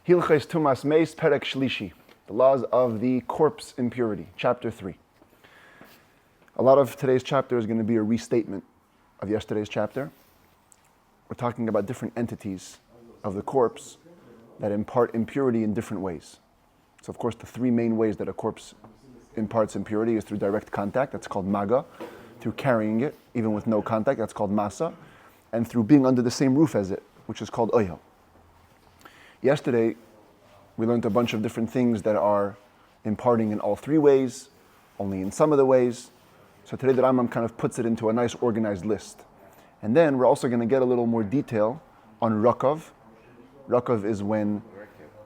Hilchos Tumas Meis Perek Shlishi, the laws of the corpse impurity, chapter 3. A lot of today's chapter is going to be a restatement of yesterday's chapter. We're talking about different entities of the corpse that impart impurity in different ways. So of course the three main ways that a corpse imparts impurity is through direct contact, that's called maga, through carrying it, even with no contact, that's called masa, and through being under the same roof as it, which is called oyel. Yesterday, we learned a bunch of different things that are imparting in all three ways, only in some of the ways. So today the Rambam kind of puts it into a nice organized list. And then we're also going to get a little more detail on rakav. Rakav is when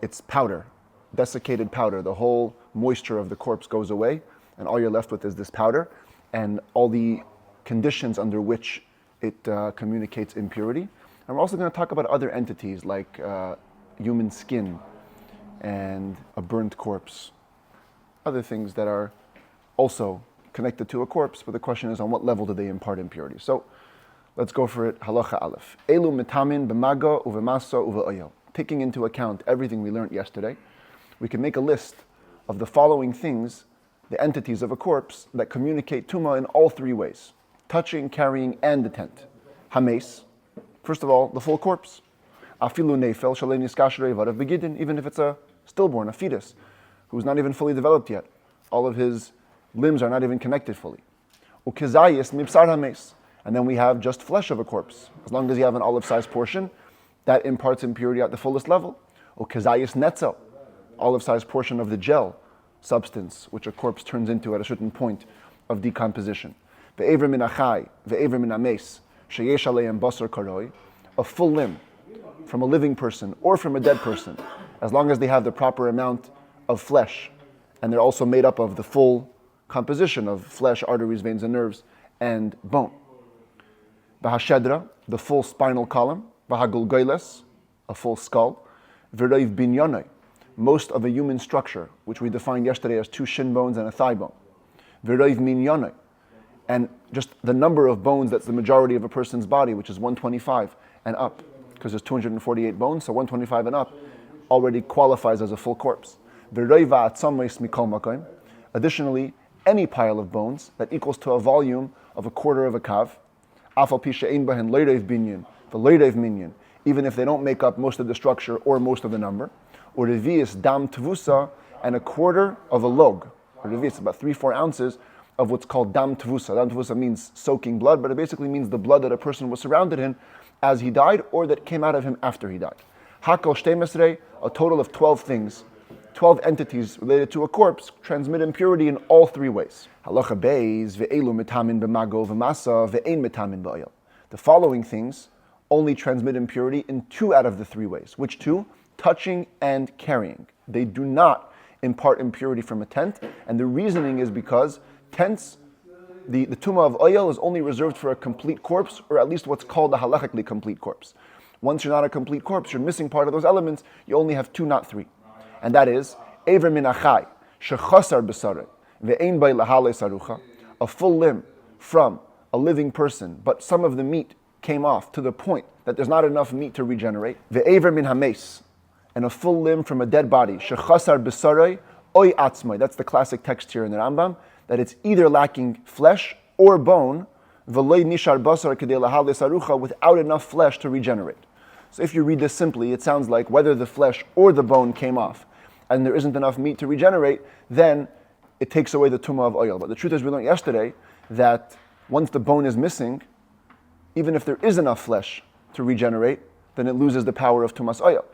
it's powder, desiccated powder. The whole moisture of the corpse goes away, and all you're left with is this powder, and all the conditions under which it communicates impurity. And we're also going to talk about other entities like human skin and a burnt corpse. Other things that are also connected to a corpse, but the question is on what level do they impart impurity? So let's go for it. Halacha Aleph. Elu mitamin b'maga uv'masa uv'oyel. Taking into account everything we learned yesterday, we can make a list of the following things, the entities of a corpse that communicate tuma in all three ways: touching, carrying, and the tent. Meis, first of all, the full corpse. Afilu neifel shalei niskashrei varav begidin, even if it's a stillborn, a fetus, who's not even fully developed yet. All of his limbs are not even connected fully. Ukizayis mibsar hameis, and then we have just flesh of a corpse. As long as you have an olive-sized portion, that imparts impurity at the fullest level. Ukizayis netzel, olive-sized portion of the gel substance, which a corpse turns into at a certain point of decomposition. Ve'ever min achai, ve'ever min hameis, sheyesh aleim basar karoi, a full limb from a living person or from a dead person, as long as they have the proper amount of flesh, and they're also made up of the full composition of flesh, arteries, veins, and nerves, and bone. V'hashedra, the full spinal column. V'hagulgoyles, a full skull. V'roiv binyonai, most of a human structure, which we defined yesterday as 2 shin bones and a thigh bone. V'roiv minyonai, and just the number of bones that's the majority of a person's body, which is 125 and up, because there's 248 bones, so 125 and up already qualifies as a full corpse. Additionally, any pile of bones that equals to a volume of a quarter of a kav, even if they don't make up most of the structure or most of the number, or revius dam tvusa, and a quarter of a log, or revius, about 3-4 ounces of what's called dam tvusa. Dam tvusa means soaking blood, but it basically means the blood that a person was surrounded in as he died, or that came out of him after he died. Hakol shtemesrei, a total of 12 things, 12 entities related to a corpse transmit impurity in all three ways. Halacha beis ve'elu mitamin b'mago v'masa ve'ein mitamin b'oyel. The following things only transmit impurity in 2 out of the 3 ways. Which 2? Touching and carrying. They do not impart impurity from a tent, and the reasoning is because tents, the tuma of oyel is only reserved for a complete corpse, or at least what's called a halachically complete corpse. Once you're not a complete corpse, you're missing part of those elements, you only have 2, not 3. And that is, Ever min achai, shechasar b'sarei, ve'ein bay lahale sarucha, a full limb from a living person, but some of the meat came off to the point that there's not enough meat to regenerate. Ve'ever min hameis, and a full limb from a dead body, shechasar b'sarei, oy atzmai. That's the classic text here in the Rambam, that it's either lacking flesh or bone, v'loy nishar basar kedei lahale sarucha, without enough flesh to regenerate. So if you read this simply, it sounds like whether the flesh or the bone came off, and there isn't enough meat to regenerate, then it takes away the tumah of oil. But the truth is, we learned yesterday that once the bone is missing, even if there is enough flesh to regenerate, then it loses the power of tumas oil.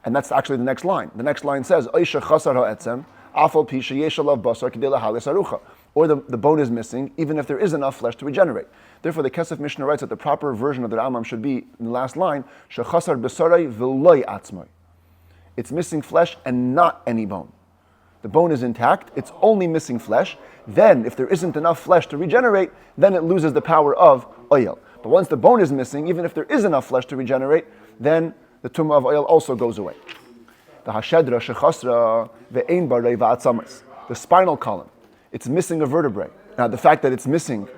And that's actually the next line. The next line says, Oisha chasar ha'etzem, afal pi sheyesh alav basar kedei lahale sarucha. Or the bone is missing, even if there is enough flesh to regenerate. Therefore, the Kesef Mishnah writes that the proper version of the Rambam should be, in the last line, shechasar b'sarei v'loy atzmai. It's missing flesh and not any bone. The bone is intact, it's only missing flesh. Then, if there isn't enough flesh to regenerate, then it loses the power of oil. But once the bone is missing, even if there is enough flesh to regenerate, then the tumah of oil also goes away. The hashedra shechasra ve'ein barei va'atzamas. The spinal column, it's missing a vertebrae. Now, the fact that it's missing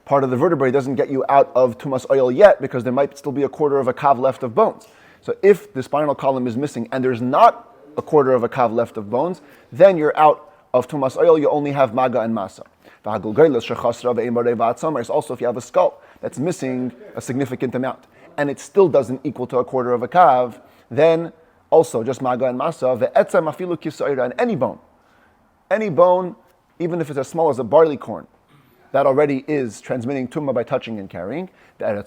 part of the vertebrae doesn't get you out of tumas oil yet, because there might still be a quarter of a kav left of bones. So if the spinal column is missing and there's not a quarter of a kav left of bones, then you're out of tumas oil. You only have maga and masa. Also, if you have a skull that's missing a significant amount and it still doesn't equal to a quarter of a kav, then also just maga and masa. And any bone, even if it's as small as a barley corn, that already is transmitting tumah by touching and carrying. And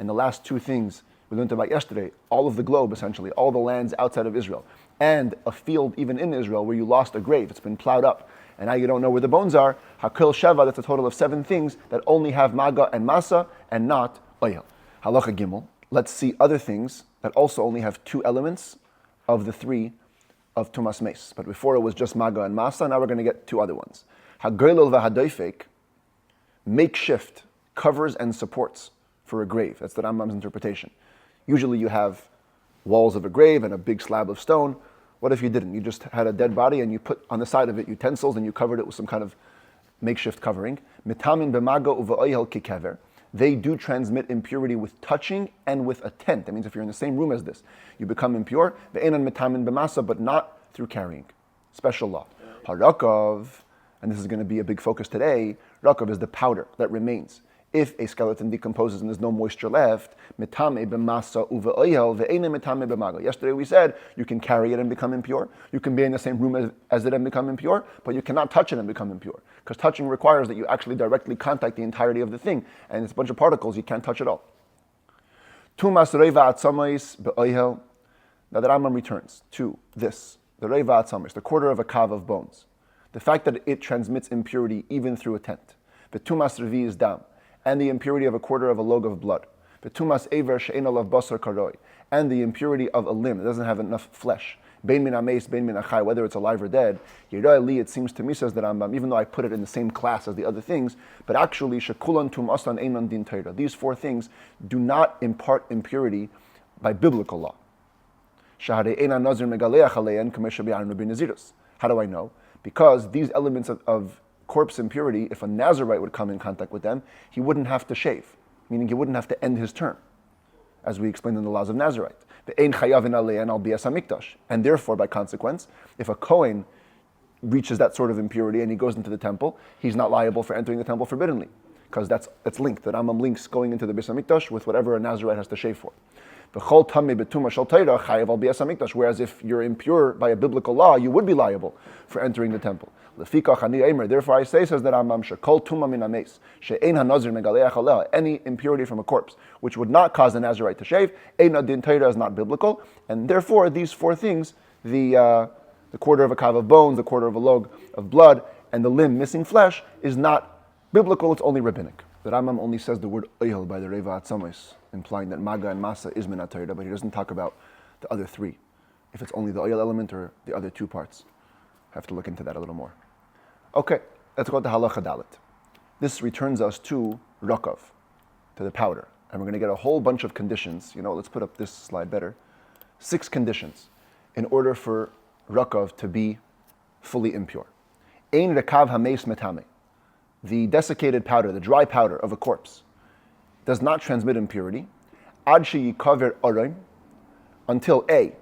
the last two things we learned about yesterday, all of the globe essentially, all the lands outside of Israel, and a field even in Israel where you lost a grave, it's been plowed up, and now you don't know where the bones are. Hakil Sheva, that's a total of 7 things that only have maga and masa and not oyel. Halacha Gimel, let's see other things that also only have 2 elements of the 3 of Tumas Meis. But before it was just maga and masa, now we're going to get 2 other ones. Hagirlil v'hadoifek, makeshift covers and supports for a grave. That's the Rambam's interpretation. Usually you have walls of a grave and a big slab of stone. What if you didn't? You just had a dead body and you put on the side of it utensils and you covered it with some kind of makeshift covering. Mitamin b'maga u'va'oyel kikever. They do transmit impurity with touching and with a tent. That means if you're in the same room as this, you become impure. Ve'enan mitamin b'masa, but not through carrying. Special law. Harakov, and this is going to be a big focus today, rakav is the powder that remains. If a skeleton decomposes and there's no moisture left, mitame b'masa uve'oyel ve'enem mitame b'maga. Yesterday we said you can carry it and become impure. You can be in the same room as it and become impure, but you cannot touch it and become impure. Because touching requires that you actually directly contact the entirety of the thing, and it's a bunch of particles, you can't touch it all. Tumas reiva atzamais be'oyel. Now the Rambam returns to this, the reiva atzamais, the quarter of a kav of bones. The fact that it transmits impurity even through a tent. The tumas revi is dam, and the impurity of a quarter of a log of blood. The tumas aver she'en alav basar karoi, and the impurity of a limb that doesn't have enough flesh. Bein min ameis, bein min achai, whether it's alive or dead. Yirah li, it seems to me, says the Rambam, even though I put it in the same class as the other things, but actually shekulan tumasan einan din Torah. These 4 things do not impart impurity by biblical law. Shahadei einan nazir megaleach alein kamesha bi'arnu b'nazirus. How do I know? Because these elements of corpse impurity, if a Nazirite would come in contact with them, he wouldn't have to shave, meaning he wouldn't have to end his term, as we explained in the laws of Nazirite. And therefore, by consequence, if a Kohen reaches that sort of impurity and he goes into the temple, he's not liable for entering the temple forbiddenly, because that's linked. The Rambam links going into the Beis HaMikdash with whatever a Nazirite has to shave for. Whereas if you're impure by a biblical law, you would be liable for entering the temple. Therefore I say, says the Rambam, any impurity from a corpse which would not cause a Nazirite to shave, is not biblical, and therefore these 4 things, the quarter of a kav of bones, the quarter of a log of blood, and the limb missing flesh, is not biblical, it's only rabbinic. The Rambam only says the word oyel by the Reiva Atzamos, implying that maga and masa is min Torah, but he doesn't talk about the other 3. If it's only the oyel element or the other 2 parts. I have to look into that a little more. Okay, let's go to halacha dalet. This returns us to rakav, to the powder. And we're going to get a whole bunch of conditions. Let's put up this slide better. 6 conditions in order for rakav to be fully impure. Ein rekav hameis metame. The desiccated powder, the dry powder of a corpse, does not transmit impurity. Ad sheyikaver orim, until A,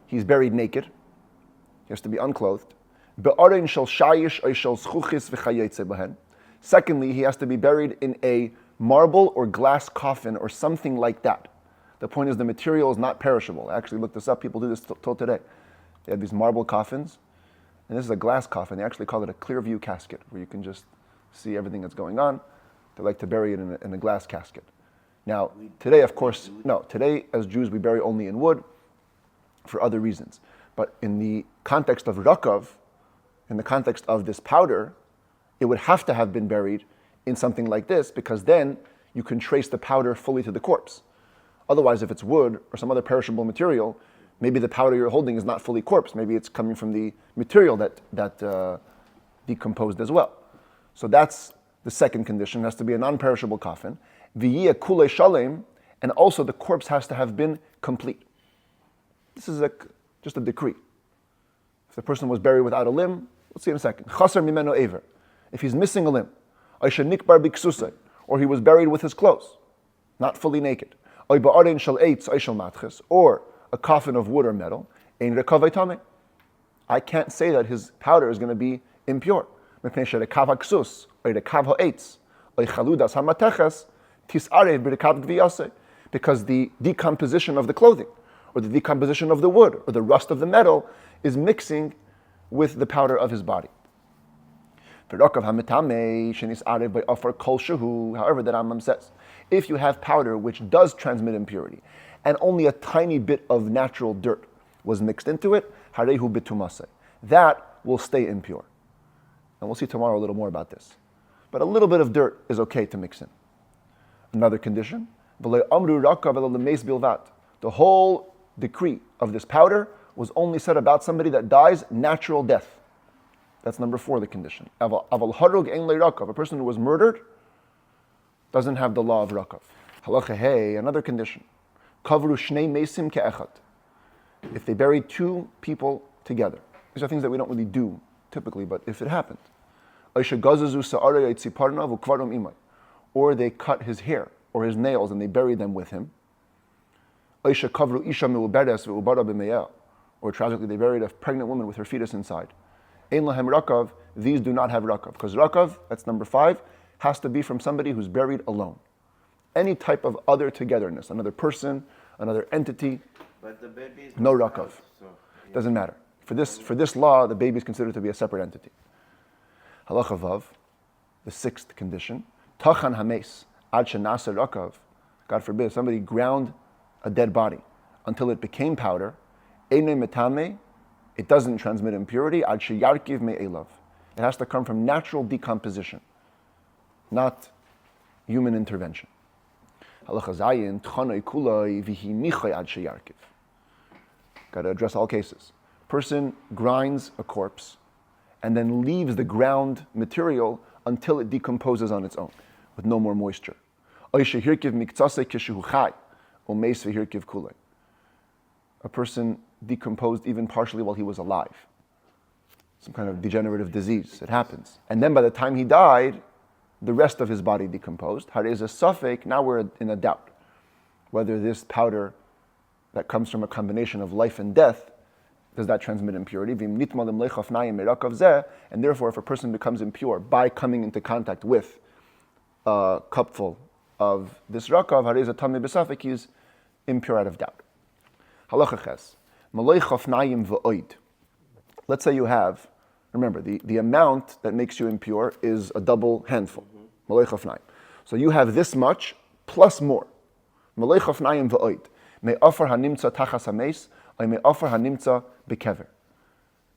he's buried naked. He has to be unclothed. Be'orim shel shayish or shel zchuchis v'chayetze behen. Secondly, he has to be buried in a marble or glass coffin or something like that. The point is the material is not perishable. I actually looked this up. People do this till today. They have these marble coffins, and this is a glass coffin. They actually call it a clear view casket, where you can just see everything that's going on. They like to bury it in a glass casket. Now, today, of course, today as Jews we bury only in wood for other reasons. But in the context of rakav, in the context of this powder, it would have to have been buried in something like this, because then you can trace the powder fully to the corpse. Otherwise, if it's wood or some other perishable material, maybe the powder you're holding is not fully corpse. Maybe it's coming from the material that decomposed as well. So that's the second condition. It has to be a non-perishable coffin. V'yiyeh kulei shalem, and also the corpse has to have been complete. This is just a decree. If the person was buried without a limb, we'll see in a second. Chaser mimeno ever. If he's missing a limb, or he was buried with his clothes, not fully naked. Oy ba'arein shel eitz oy shel matches, or a coffin of wood or metal, ein rekavei tameh. I can't say that his powder is going to be impure. Because the decomposition of the clothing, or the decomposition of the wood, or the rust of the metal is mixing with the powder of his body. However, the Rambam says, if you have powder which does transmit impurity, and only a tiny bit of natural dirt was mixed into it, that will stay impure. And we'll see tomorrow a little more about this. But a little bit of dirt is okay to mix in. Another condition, the whole decree of this powder was only said about somebody that dies natural death. That's number 4, the condition. A person who was murdered doesn't have the law of rakav. Halacha hey, another condition. If they buried 2 people together. These are things that we don't really do typically, but if it happened. Or they cut his hair or his nails and they buried them with him. Or tragically they buried a pregnant woman with her fetus inside. These do not have rakav. Because rakav, that's number 5, has to be from somebody who's buried alone. Any type of other togetherness, another person, another entity, but the baby no rakav. Doesn't matter. For this law, the baby is considered to be a separate entity. Halacha vav, the 6th condition. Tachan hameis ad shenasa rakav. God forbid, somebody ground a dead body until it became powder. Einei metame, it doesn't transmit impurity. Ad sheyarkiv me'elav. It has to come from natural decomposition, not human intervention. Halacha zayin tchanoi kuloi vihi nichoi ad sheyarkiv. Got to address all cases. Person grinds a corpse and then leaves the ground material until it decomposes on its own with no more moisture. A person decomposed even partially while he was alive. Some kind of degenerative disease. It happens. And then by the time he died, the rest of his body decomposed. There is a suffix, now we're in a doubt whether this powder that comes from a combination of life and death, does that transmit impurity? And therefore, if a person becomes impure by coming into contact with a cupful of this rakav, he is impure out of doubt. Halacha ches. Let's say you have, remember, the amount that makes you impure is a double handful. So you have this much plus more.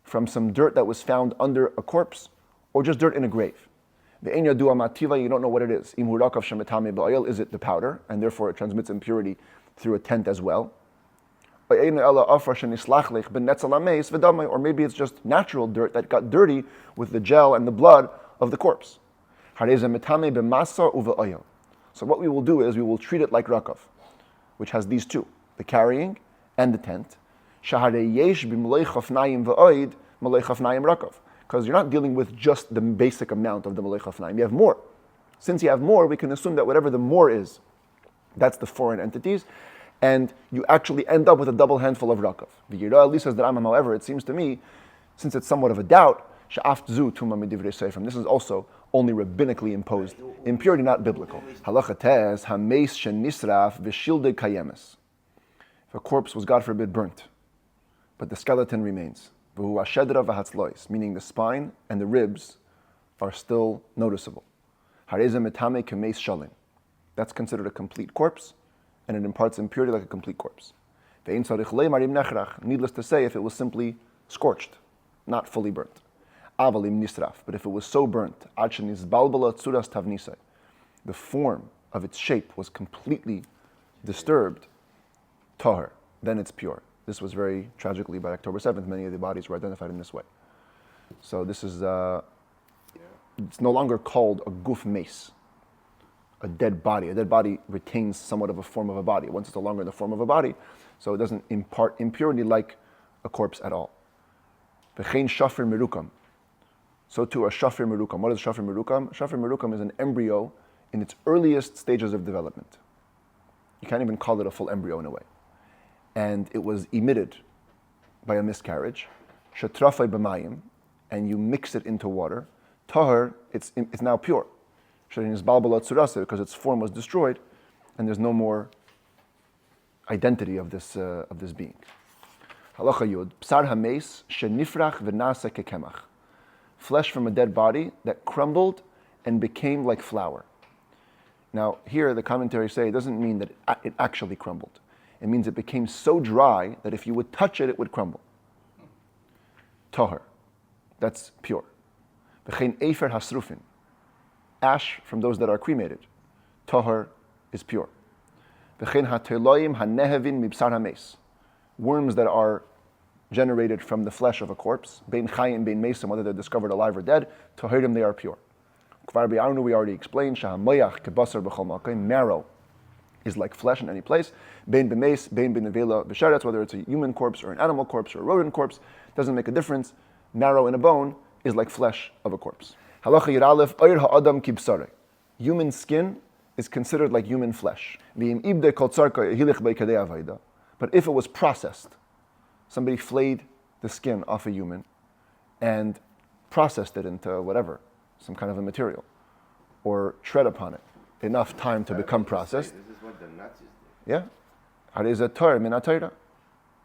From some dirt that was found under a corpse, or just dirt in a grave. You don't know what it is. Is it the powder, and therefore it transmits impurity through a tent as well? Or maybe it's just natural dirt that got dirty with the gel and the blood of the corpse. So what we will do is we will treat it like rakav, which has these 2, the carrying and the tent. Because you're not dealing with just the basic amount of the malay chafnaim. You have more. Since you have more, we can assume that whatever the more is, that's the foreign entities, and you actually end up with a double handful of rakav. The Yira at least says the Rambam, however, it seems to me, since it's somewhat of a doubt, this is also only rabbinically imposed impurity, not biblical. Halacha tes hameis shenisraf v'shilde kayemes. If a corpse was, God forbid, burnt, but the skeleton remains, meaning the spine and the ribs are still noticeable. That's considered a complete corpse, and it imparts impurity like a complete corpse. Needless to say, if it was simply scorched, not fully burnt. But if it was so burnt, the form of its shape was completely disturbed, tahar, then it's pure. This was very tragically by October 7th, many of the bodies were identified in this way. So this is, it's no longer called a guf meis, a dead body. A dead body retains somewhat of a form of a body. Once it's no longer in the form of a body, so it doesn't impart impurity like a corpse at all. V'chein shafir merukam. So too a shafir merukam. What is shafir merukam? Shafir merukam is an embryo in its earliest stages of development. You can't even call it a full embryo in a way. And it was emitted by a miscarriage, shetrafai b'mayim, and you mix it into water, tahar, it's now pure. Because its form was destroyed, and there's no more identity of this being. Halacha Yud, Psar hameis shenifrach v'nasa kekemach. Flesh from a dead body that crumbled and became like flour. Now, here the commentaries say it doesn't mean that it actually crumbled. It means it became so dry that if you would touch it, it would crumble. Tahar, that's pure. V'chein efer hasrufin, ash from those that are cremated. Tahar is pure. V'chein ha'teloim ha'nehevin mibsar hameis, worms that are generated from the flesh of a corpse, bein chayim, bein mesim, whether they're discovered alive or dead, tahirim, they are pure. Kvar bi'arnu, we already explained, shahamoyach kebasar b'chol makom, marrow is like flesh in any place, bein b'meis, bein b'nevela b'sheretz, whether it's a human corpse or an animal corpse or a rodent corpse, doesn't make a difference. Marrow in a bone is like flesh of a corpse. Halacha Yud Aleph, oir ha'adam kibsare. Human skin is considered like human flesh. But if it was processed, somebody flayed the skin off a human and processed it into whatever, some kind of a material, or tread upon it enough time to become processed. This is what the Nazis did. Yeah.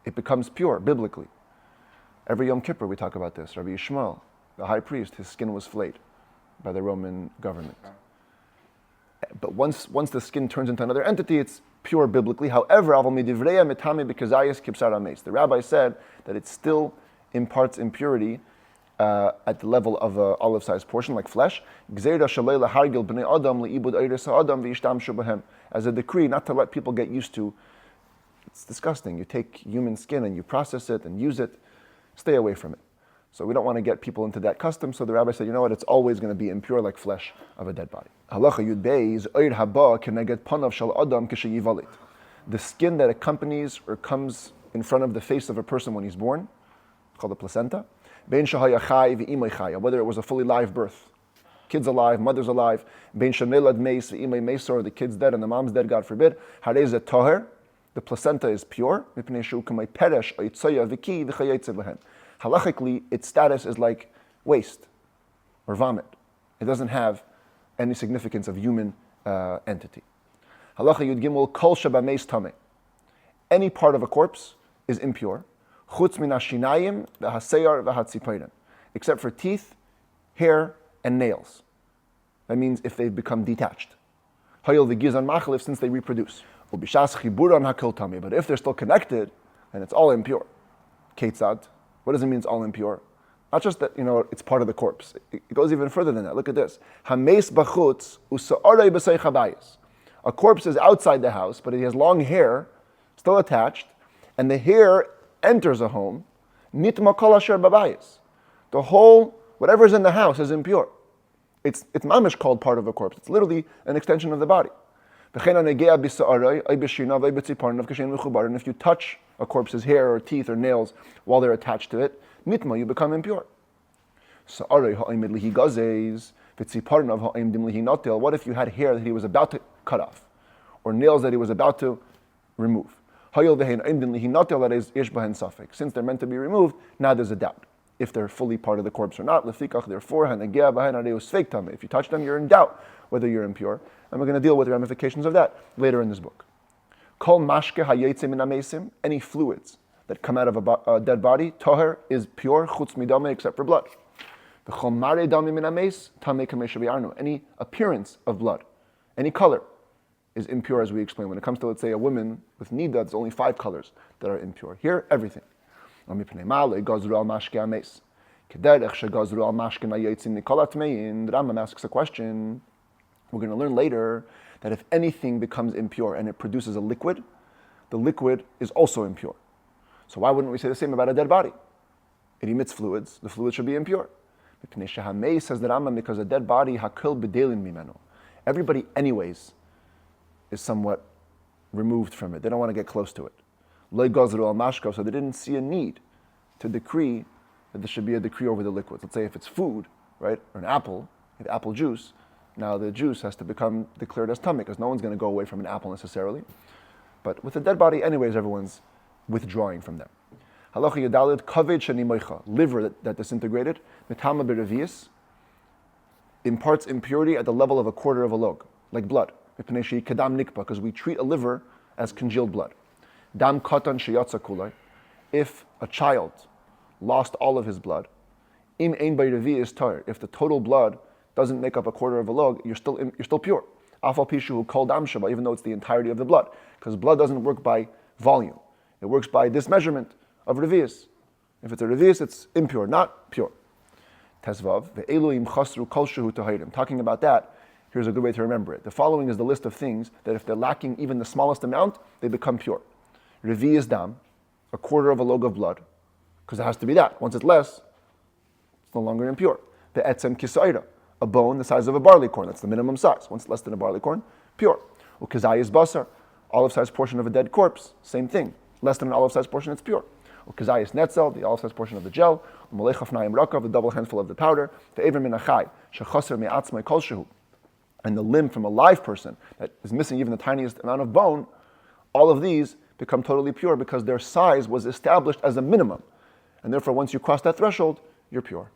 It becomes pure, biblically. Every Yom Kippur we talk about this. Rabbi Yishmael, the high priest, his skin was flayed by the Roman government. But once the skin turns into another entity, it's pure biblically. However, the rabbi said that it still imparts impurity at the level of an olive-sized portion, like flesh. As a decree, not to let people get used to. It's disgusting. You take human skin and you process it and use it. Stay away from it. So we don't want to get people into that custom. So the rabbi said, you know what, it's always going to be impure like flesh of a dead body. Halacha Yud Beis, oir haba keneged panav shel adam kisheyivalit. The skin that accompanies or comes in front of the face of a person when he's born, called the placenta. Bein shahaya chai v'imay chaya, whether it was a fully live birth. Kid's alive, mother's alive. Bein shanelad meis v'imay meis, or the kid's dead and the mom's dead, God forbid. Harei ze toher, the placenta is pure. Mipnei shu kamay peresh oitzaya v'ki v'chayetze v'hen. Halachically, its status is like waste or vomit. It doesn't have any significance of human entity. Halacha Yud Gimel kol sheba meis tameh. Any part of a corpse is impure. Chutz min hashinayim v'haseyar v'hatzipoidim, except for teeth, hair, and nails. That means if they've become detached. Hayil v'gizan machalif, since they reproduce. Ubishas chiburan hakol tameh. But if they're still connected, then it's all impure. Ketzad. What does it mean it's all impure? Not just that, it's part of the corpse. It goes even further than that. Look at this. Hameis b'chutz u'sa'orei b'seich habayis. A corpse is outside the house, but it has long hair, still attached, and the hair enters a home. Nitma kol asher babayis. The whole, whatever's in the house is impure. It's mamish called part of a corpse. It's literally an extension of the body. And if you touch a corpse's hair or teeth or nails while they're attached to it, nitma, you become impure. What if you had hair that he was about to cut off, or nails that he was about to remove? Since they're meant to be removed, now there's a doubt if they're fully part of the corpse or not. Therefore, if you touch them, you're in doubt whether you're impure. And we're going to deal with the ramifications of that later in this book. Any fluids that come out of a dead body, toher is pure, chutz midame, except for blood. Any appearance of blood, any color, is impure, as we explained. When it comes to, let's say, a woman with nida, there's only 5 colors that are impure. Here, everything. The Rambam asks a question. We're going to learn later that if anything becomes impure and it produces a liquid, the liquid is also impure. So why wouldn't we say the same about a dead body? It emits fluids. The fluid should be impure. Meis, says the Rambam, because a dead body, hakil b'delin mimeno. Everybody anyways is somewhat removed from it. They don't want to get close to it. Lo gazru al mashko, so they didn't see a need to decree that there should be a decree over the liquids. Let's say if it's food, right, or an apple, if apple juice, now the juice has to become declared as tummy, because no one's going to go away from an apple necessarily. But with a dead body, anyways, everyone's withdrawing from them. Halacha Yadalid, kaved sheni moicha, liver that disintegrated, metama b'revius, imparts impurity at the level of a quarter of a log, like blood. Kadam nikpa, because we treat a liver as congealed blood. Dam katan sheyatza kulai, if a child lost all of his blood, im ein b'revius tar, if the total blood doesn't make up a quarter of a log, you're still pure. Afal pishu called dam shaba, even though it's the entirety of the blood, because blood doesn't work by volume; it works by this measurement of revius. If it's a revius, it's impure, not pure. Tesvav ve'eluim chasru kol shehu tahirim. Talking about that, here's a good way to remember it. The following is the list of things that if they're lacking even the smallest amount, they become pure. Revius dam, a quarter of a log of blood, because it has to be that. Once it's less, it's no longer impure. The etzem kisaira, a bone the size of a barley corn. That's the minimum size. Once it's less than a barley corn, pure. Ukazayis basar, olive-sized portion of a dead corpse. Same thing. Less than an olive-sized portion, it's pure. Ukazayis netzel, the olive-sized portion of the gel. Umalechafnayim rakav, the double handful of the powder. The ever min achai, shechaser me'atzmai kol shehu. And the limb from a live person that is missing even the tiniest amount of bone, all of these become totally pure because their size was established as a minimum. And therefore, once you cross that threshold, you're pure.